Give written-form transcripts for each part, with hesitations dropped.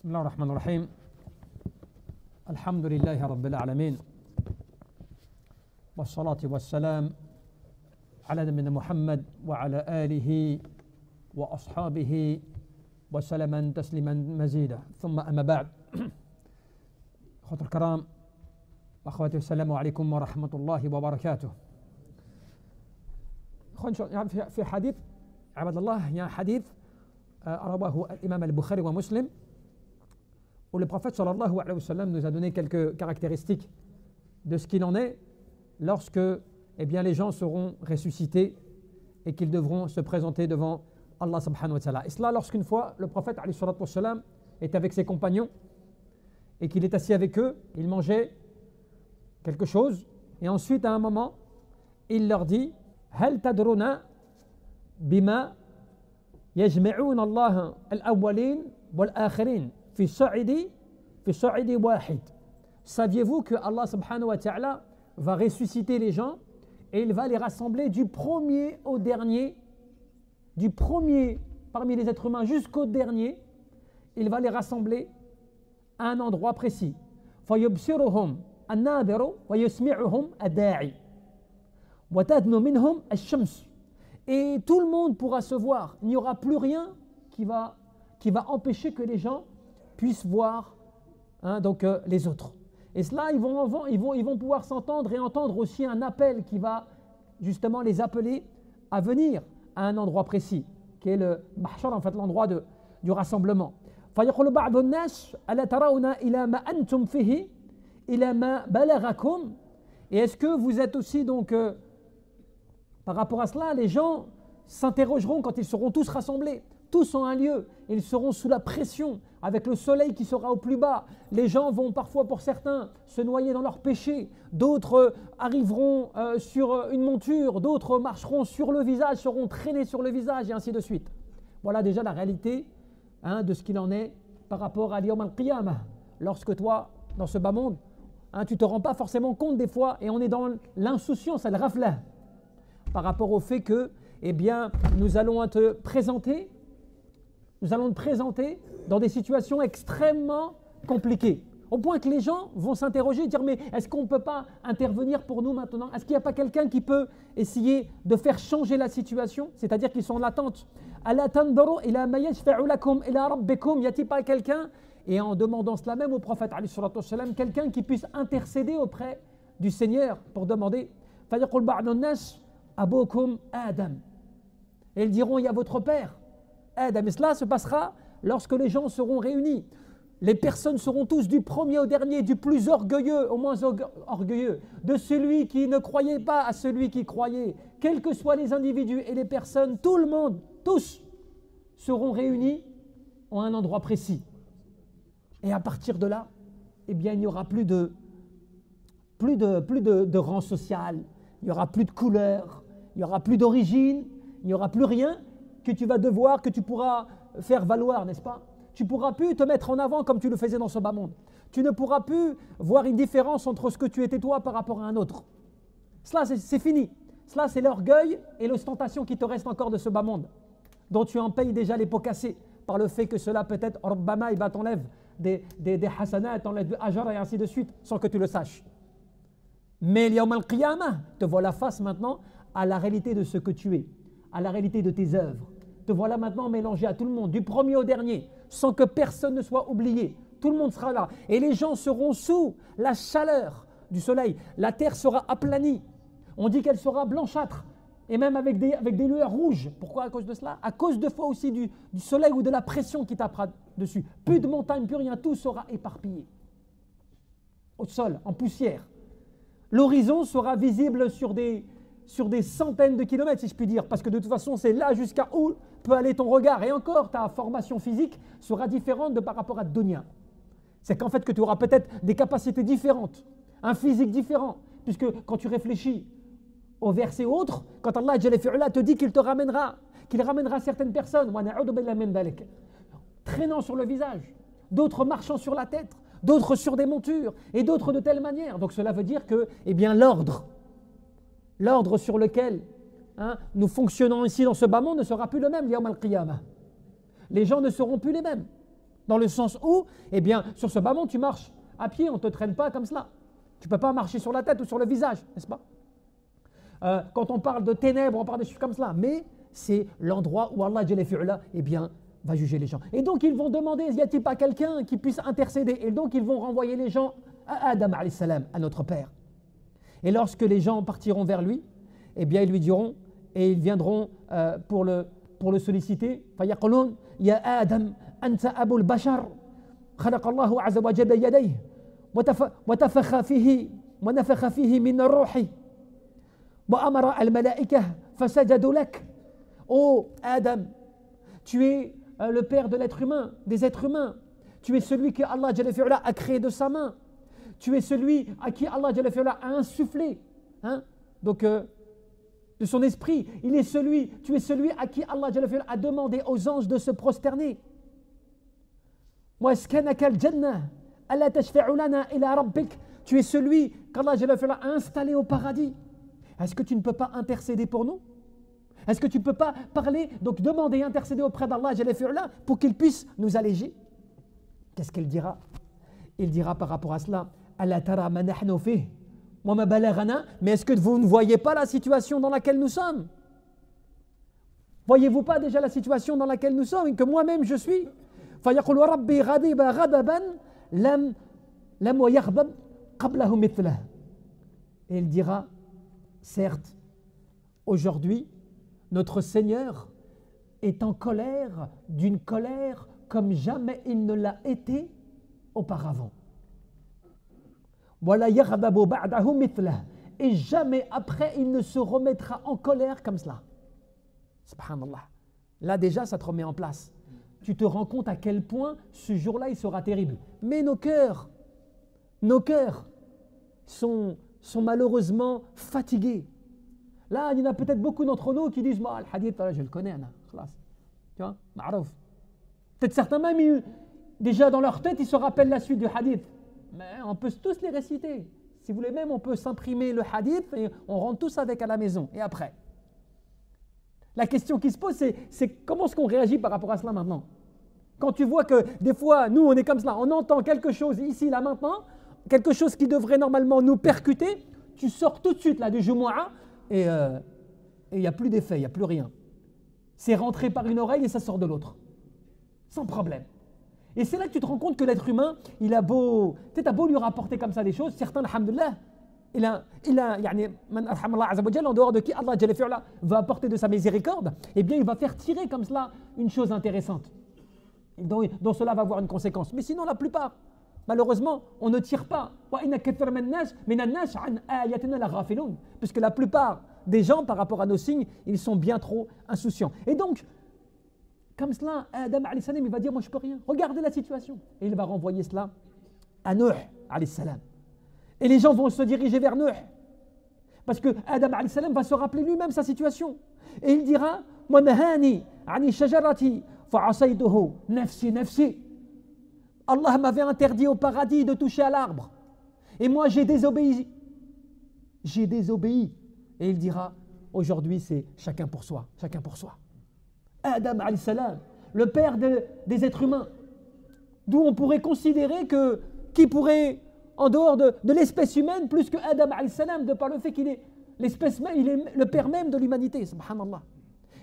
بسم الله الرحمن الرحيم الحمد لله رب العالمين والصلاة والسلام على نبينا محمد وعلى آله وأصحابه وسلما تسليما مزيدا ثم أما بعد أخوة الكرام أخواتي السلام عليكم ورحمة الله وبركاته. في حديث عباد الله il y a un hadith رواه الإمام البخاري ومسلم où le prophète sallallahu alayhi wa sallam nous a donné quelques caractéristiques de ce qu'il en est lorsque les gens seront ressuscités et qu'ils devront se présenter devant Allah subhanahu wa ta'ala. Et cela lorsqu'une fois le prophète alayhi wa sallam est avec ses compagnons et qu'il est assis avec eux, il mangeait quelque chose et ensuite à un moment il leur dit هل تدرون بما يجمعون الله الأولين والآخرين في صعيد واحد. Saviez-vous que Allah subhanahu wa ta'ala va ressusciter les gens et il va les rassembler du premier au dernier, du premier parmi les êtres humains jusqu'au dernier, il va les rassembler à un endroit précis. فيبصرهم الناظر ويسمعهم الداعي وتدنو منهم الشمس. Et tout le monde pourra se voir. Il n'y aura plus rien qui va empêcher que les gens puissent voir les autres. Et cela, ils vont pouvoir s'entendre et entendre aussi un appel qui va justement les appeler à venir à un endroit précis, qui est le mahshar, en fait l'endroit du rassemblement. فيقول بعض الناس ألا ترون إلى ما أنتم فيه إلى ما بلغكم. Et est-ce que vous êtes aussi donc par rapport à cela, les gens s'interrogeront quand ils seront tous rassemblés, tous en un lieu, ils seront sous la pression, avec le soleil qui sera au plus bas. Les gens vont parfois, pour certains, se noyer dans leurs péchés, d'autres arriveront sur une monture, d'autres marcheront sur le visage, seront traînés sur le visage, et ainsi de suite. Voilà déjà la réalité de ce qu'il en est par rapport à l'Yawm al-Qiyamah. Lorsque toi, dans ce bas monde, tu ne te rends pas forcément compte des fois, et on est dans l'insouciance, al-ghafla, par rapport au fait que, nous allons te présenter dans des situations extrêmement compliquées. Au point que les gens vont s'interroger et dire mais est-ce qu'on ne peut pas intervenir pour nous maintenant? Est-ce qu'il n'y a pas quelqu'un qui peut essayer de faire changer la situation? C'est-à-dire qu'ils sont en attente. Y a-t-il pas quelqu'un? Et en demandant cela même au prophète, quelqu'un qui puisse intercéder auprès du Seigneur pour demander. Aboukoum Adam. Et ils diront, il y a votre père, Adam. Et cela se passera lorsque les gens seront réunis. Les personnes seront tous du premier au dernier, du plus orgueilleux au moins orgueilleux, de celui qui ne croyait pas à celui qui croyait. Quels que soient les individus et les personnes, tout le monde, tous, seront réunis en un endroit précis. Et à partir de là, il n'y aura plus de rang social, il n'y aura plus de couleur, il n'y aura plus d'origine, il n'y aura plus rien que tu pourras faire valoir, n'est-ce pas? Tu ne pourras plus te mettre en avant comme tu le faisais dans ce bas monde. Tu ne pourras plus voir une différence entre ce que tu étais toi par rapport à un autre. Cela, c'est fini. Cela, c'est l'orgueil et l'ostentation qui te reste encore de ce bas monde, dont tu en payes déjà les pots cassés par le fait que cela peut-être, Rabbama, il t'enlève des hasanat, t'enlève des ajara et ainsi de suite, sans que tu le saches. Mais Yawm al-Qiyamah te voilà face maintenant à la réalité de ce que tu es, à la réalité de tes œuvres. Te voilà maintenant mélangé à tout le monde, du premier au dernier, sans que personne ne soit oublié. Tout le monde sera là. Et les gens seront sous la chaleur du soleil. La terre sera aplanie. On dit qu'elle sera blanchâtre. Et même avec des lueurs rouges. Pourquoi à cause de cela? À cause de fois aussi du soleil ou de la pression qui tapera dessus. Plus de montagnes, plus rien. Tout sera éparpillé. Au sol, en poussière. L'horizon sera visible sur des centaines de kilomètres, si je puis dire, parce que de toute façon, c'est là jusqu'à où peut aller ton regard. Et encore, ta formation physique sera différente par rapport à Dunya. C'est qu'en fait, que tu auras peut-être des capacités différentes, un physique différent, puisque quand tu réfléchis au verset autre, quand Allah te dit qu'il ramènera certaines personnes, traînant sur le visage, d'autres marchant sur la tête, d'autres sur des montures, et d'autres de telle manière. Donc cela veut dire que, l'ordre sur lequel nous fonctionnons ici dans ce bas monde ne sera plus le même, Yawm al-Qiyamah. Les gens ne seront plus les mêmes. Dans le sens où, eh bien, sur ce bas-monde, tu marches à pied, on ne te traîne pas comme cela. Tu ne peux pas marcher sur la tête ou sur le visage, n'est-ce pas? Quand on parle de ténèbres, on parle des choses comme cela. Mais c'est l'endroit où Allah, eh bien, va juger les gens. Et donc, ils vont demander, y a-t-il pas quelqu'un qui puisse intercéder? Et donc, ils vont renvoyer les gens à Adam, alayhi salam, à notre Père. Et lorsque les gens partiront vers lui, eh bien, ils lui diront, et ils viendront pour le solliciter. فَيَقُولُونَ يَا آدَمْ أَنْتَ أَبُو الْبَشَرِ خَلَقَ اللَّهُ عَزَّ وَجَلَّ يَدَيْهِ ونفخ فيه من الروح وأمر الملائكة فسجدوا لك. Oh Adam, tu es le père de l'être humain, des êtres humains. Tu es celui que Allah a créé de sa main. Tu es celui à qui Allah a insufflé, hein? Donc de son esprit. Tu es celui à qui Allah a demandé aux anges de se prosterner. Tu es celui qu'Allah a installé au paradis. Est-ce que tu ne peux pas intercéder pour nous? Est-ce que tu ne peux pas parler, donc demander, intercéder auprès d'Allah pour qu'il puisse nous alléger? Qu'est-ce qu'il dira? Il dira par rapport à cela, mais est-ce que vous ne voyez pas la situation dans laquelle nous sommes? Voyez-vous pas déjà la situation dans laquelle nous sommes et que moi-même je suis? Et il dira, certes, aujourd'hui, notre Seigneur est en colère, d'une colère comme jamais il ne l'a été auparavant. Et jamais après il ne se remettra en colère comme cela. Subhanallah. Là déjà ça te remet en place. Tu te rends compte à quel point ce jour-là il sera terrible. Mais nos cœurs sont malheureusement fatigués. Là, il y en a peut-être beaucoup d'entre nous qui disent le hadith, je le connais, tu vois, ma'rouf. Peut-être certains même, déjà dans leur tête, ils se rappellent la suite du hadith. Mais on peut tous les réciter. Si vous voulez même, on peut s'imprimer le hadith et on rentre tous avec à la maison. Et après, la question qui se pose, c'est comment est-ce qu'on réagit par rapport à cela maintenant? Quand tu vois que des fois, nous, on est comme cela, on entend quelque chose ici, là, maintenant, quelque chose qui devrait normalement nous percuter, tu sors tout de suite là du Jumu'ah et il n'y a plus d'effet, il n'y a plus rien. C'est rentré par une oreille et ça sort de l'autre. Sans problème. Et c'est là que tu te rends compte que l'être humain, il a beau, tu sais, t'as beau lui rapporter comme ça des choses, certains, alhamdoulilah, en dehors de qui Allah va apporter de sa miséricorde, eh bien il va faire tirer comme cela une chose intéressante. Dont cela va avoir une conséquence. Mais sinon, la plupart, malheureusement, on ne tire pas. Puisque la plupart des gens, par rapport à nos signes, ils sont bien trop insouciants. Et donc, comme cela, Adam alayhi salam, il va dire, moi je ne peux rien. Regardez la situation. Et il va renvoyer cela à Nuh alayhi salam. Et les gens vont se diriger vers Nuh. Parce que Adam alayhi salam va se rappeler lui-même sa situation. Et il dira, wa nahani ani shajarati fa'asaytuhu nafsi nafsi. Allah m'avait interdit au paradis de toucher à l'arbre. Et moi j'ai désobéi. J'ai désobéi. Et il dira, aujourd'hui c'est chacun pour soi, chacun pour soi. Adam alayhi salam, le père des êtres humains, d'où on pourrait considérer que qui pourrait, en dehors de l'espèce humaine, plus que Adam alayhi salam, de par le fait qu'il est l'espèce même, il est le père même de l'humanité, subhanallah.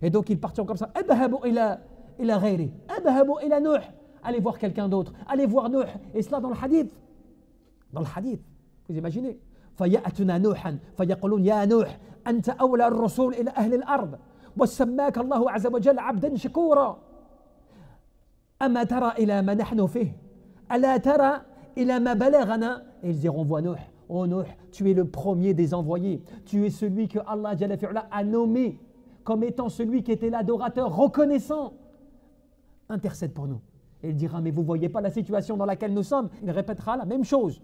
Et donc ils partiront comme ça. Adhabu ila ghayri, adhabu ila Nuh. Allez voir quelqu'un d'autre, allez voir Nuh. Et cela dans le hadith. Dans le hadith, vous imaginez. فَيَأْتُنَا نُوحًا فَيَقُولُونَ يَا نُوح أَنْتَ أَوْلَى الرُّسُولِ إِلَى أَهْلِ الْأَرْضِ وَسَمَّاكَ اللَّهُ عَزَّ وَجَلَّ عَبْدًا شَكُورًا أَمَا تَرَى إِلَى مَا نَحْنُ فِيهِ أَلَا تَرَى إِلَى مَا بَلَغَنَا. Et ils diront, voix Nuh, oh Nuh, tu es le premier des envoyés, tu es celui que Allah a nommé comme étant celui qui était l'adorateur reconnaissant. Intercède pour nous. Et il dira, mais vous ne voyez pas la situation dans laquelle nous sommes. Il répétera la même chose.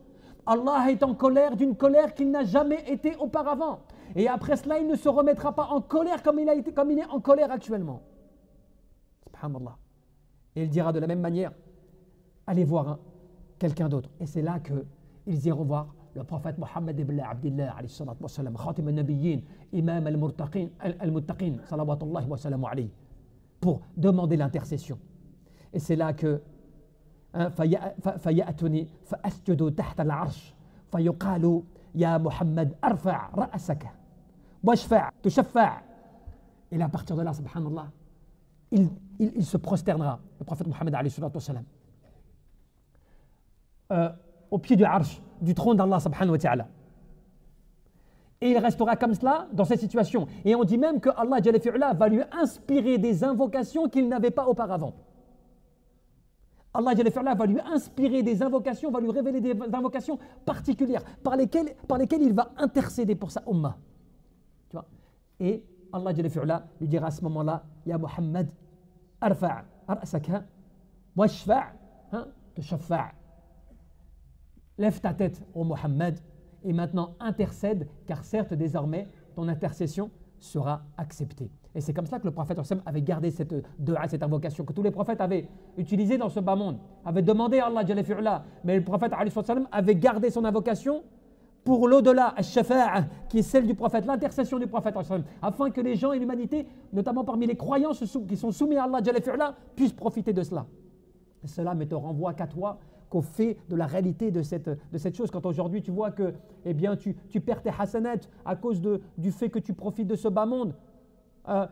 Allah est en colère d'une colère qu'il n'a jamais été auparavant. Et après cela, il ne se remettra pas en colère comme il est en colère actuellement. Subhanallah. Et il dira de la même manière, allez voir quelqu'un d'autre. Et c'est là qu'ils iront voir le prophète Mohammed ibn Abdillah, alayhi salatu wa salam, khatim al-nabiyyin, imam al-muttaqin, salawatullahi wa salamu alayhi, pour demander l'intercession. Et c'est là que فيأتني فأسجد تحت العرش فيقال يا محمد أرفع رأسك واشفع تشفع. Et là, à partir de là, subhanallah, il se prosternera, le prophète Mohammed alayhi salatu wassalam, au pied du arsh, du trône d'Allah subhanahu wa ta'ala. Et il restera comme cela dans cette situation. Et on dit même que Allah Jalla fi'ala va lui inspirer des invocations qu'il n'avait pas auparavant. Allah Jalla fi'ala va lui inspirer des invocations, va lui révéler des invocations particulières par lesquelles il va intercéder pour sa ummah. Tu vois? Et Allah Jalla fi'ala lui dira à ce moment-là, Ya Muhammad, arfa' ra'saka washfa' tushaffa'. Lève ta tête, ô Muhammad, et maintenant intercède, car certes désormais ton intercession sera acceptée. Et c'est comme ça que le prophète avait gardé cette dua, cette invocation que tous les prophètes avaient utilisée dans ce bas monde, avaient demandé à Allah Jalla fi'ala, mais le prophète avait gardé son invocation pour l'au-delà, al-shafa'a, qui est celle du prophète, l'intercession du prophète, afin que les gens et l'humanité, notamment parmi les croyants qui sont soumis à Allah Jalla fi'ala, puissent profiter de cela. Et cela ne te renvoie qu'à toi, qu'au fait de la réalité de cette chose. Quand aujourd'hui tu vois que eh bien, tu perds tes hasanat à cause du fait que tu profites de ce bas monde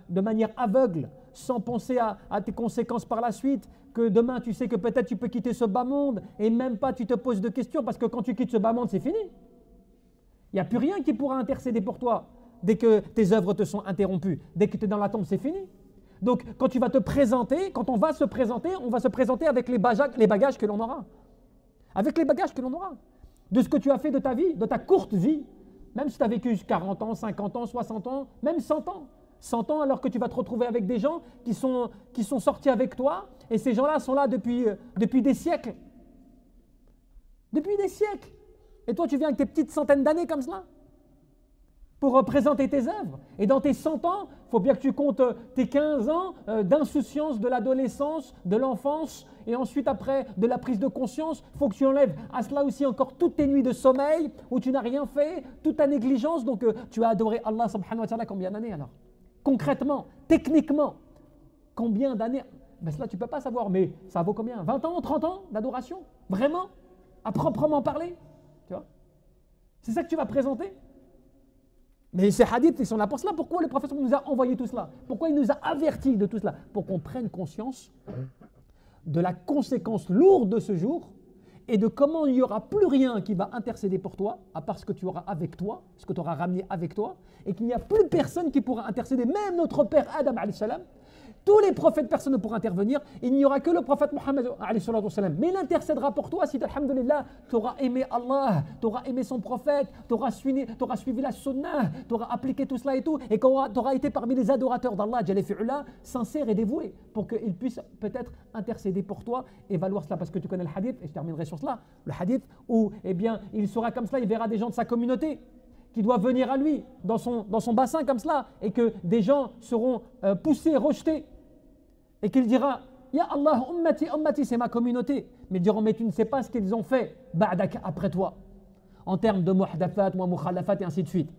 de manière aveugle, sans penser à tes conséquences par la suite, que demain tu sais que peut-être tu peux quitter ce bas monde et même pas tu te poses de questions, parce que quand tu quittes ce bas monde, c'est fini. Il n'y a plus rien qui pourra intercéder pour toi dès que tes œuvres te sont interrompues. Dès que tu es dans la tombe, c'est fini. Donc quand tu vas te présenter, quand on va se présenter avec les bagages que l'on aura. Avec les bagages que l'on aura. De ce que tu as fait de ta vie, de ta courte vie. Même si tu as vécu 40 ans, 50 ans, 60 ans, même 100 ans. 100 ans alors que tu vas te retrouver avec des gens qui sont sortis avec toi. Et ces gens-là sont là depuis des siècles. Depuis des siècles. Et toi tu viens avec tes petites centaines d'années comme cela pour représenter tes œuvres. Et dans tes 100 ans, il faut bien que tu comptes tes 15 ans d'insouciance de l'adolescence, de l'enfance, et ensuite après de la prise de conscience. Il faut que tu enlèves à cela aussi encore toutes tes nuits de sommeil où tu n'as rien fait, toute ta négligence. Donc tu as adoré Allah subhanahu wa ta'ala combien d'années alors? Concrètement, techniquement, combien d'années? Ben cela tu ne peux pas savoir, mais ça vaut combien? 20 ans, 30 ans d'adoration? Vraiment? À proprement parler? Tu vois? C'est ça que tu vas présenter? Mais ces hadiths, ils sont là pour cela. Pourquoi le prophète nous a envoyé tout cela? Pourquoi il nous a avertis de tout cela? Pour qu'on prenne conscience de la conséquence lourde de ce jour et de comment il n'y aura plus rien qui va intercéder pour toi, à part ce que tu auras avec toi, ce que tu auras ramené avec toi, et qu'il n'y a plus personne qui pourra intercéder, même notre père Adam alayhi salam. Tous les prophètes, personne ne pourra intervenir. Il n'y aura que le prophète Mohammed alayhi salam. Mais il intercédera pour toi si, alhamdulillah, tu auras aimé Allah, tu auras aimé son prophète, tu auras suivi la sunnah, tu auras appliqué tout cela et tout, et tu auras été parmi les adorateurs d'Allah, Jalla fi'ula, sincères et dévoués, pour qu'il puisse peut-être intercéder pour toi et valoir cela. Parce que tu connais le hadith, et je terminerai sur cela, le hadith où eh bien, il sera comme cela, il verra des gens de sa communauté qui doivent venir à lui, dans son bassin comme cela, et que des gens seront poussés, rejetés. Et qu'il dira, Ya Allah, ummati, ummati, c'est ma communauté. Mais ils diront, mais tu ne sais pas ce qu'ils ont fait ba'dak, après toi, en termes de muhdathat, wa mukhalafat et ainsi de suite.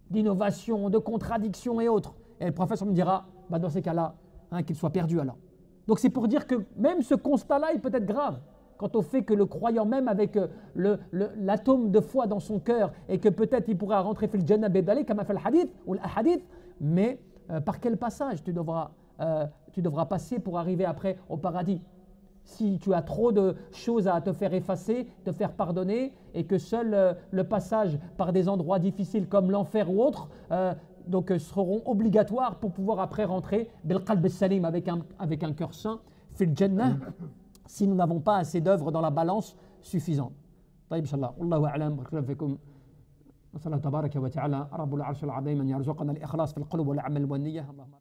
D'innovation, de contradiction et autres. Et le prophète me dira, bah dans ces cas-là, qu'il soit perdu alors. Donc c'est pour dire que même ce constat-là, il peut être grave. Quant au fait que le croyant, même avec l'atome de foi dans son cœur, et que peut-être il pourra rentrer fil jannah bidalik, comme a fait le hadith, ou l'ahadith, mais par quel passage tu devras passer pour arriver après au paradis? Si tu as trop de choses à te faire effacer, te faire pardonner, et que seul le passage par des endroits difficiles comme l'enfer ou autre donc seront obligatoires pour pouvoir après rentrer bil qalb salim, avec un cœur sain fil jannah, si nous n'avons pas assez d'œuvres dans la balance suffisante. طيب إن شاء الله والله أعلم بارك الله فيكم. نسأل الله تبارك وتعالى رب العرش العظيم أن يرزقنا الإخلاص في القلوب والعمل والنية. اللهم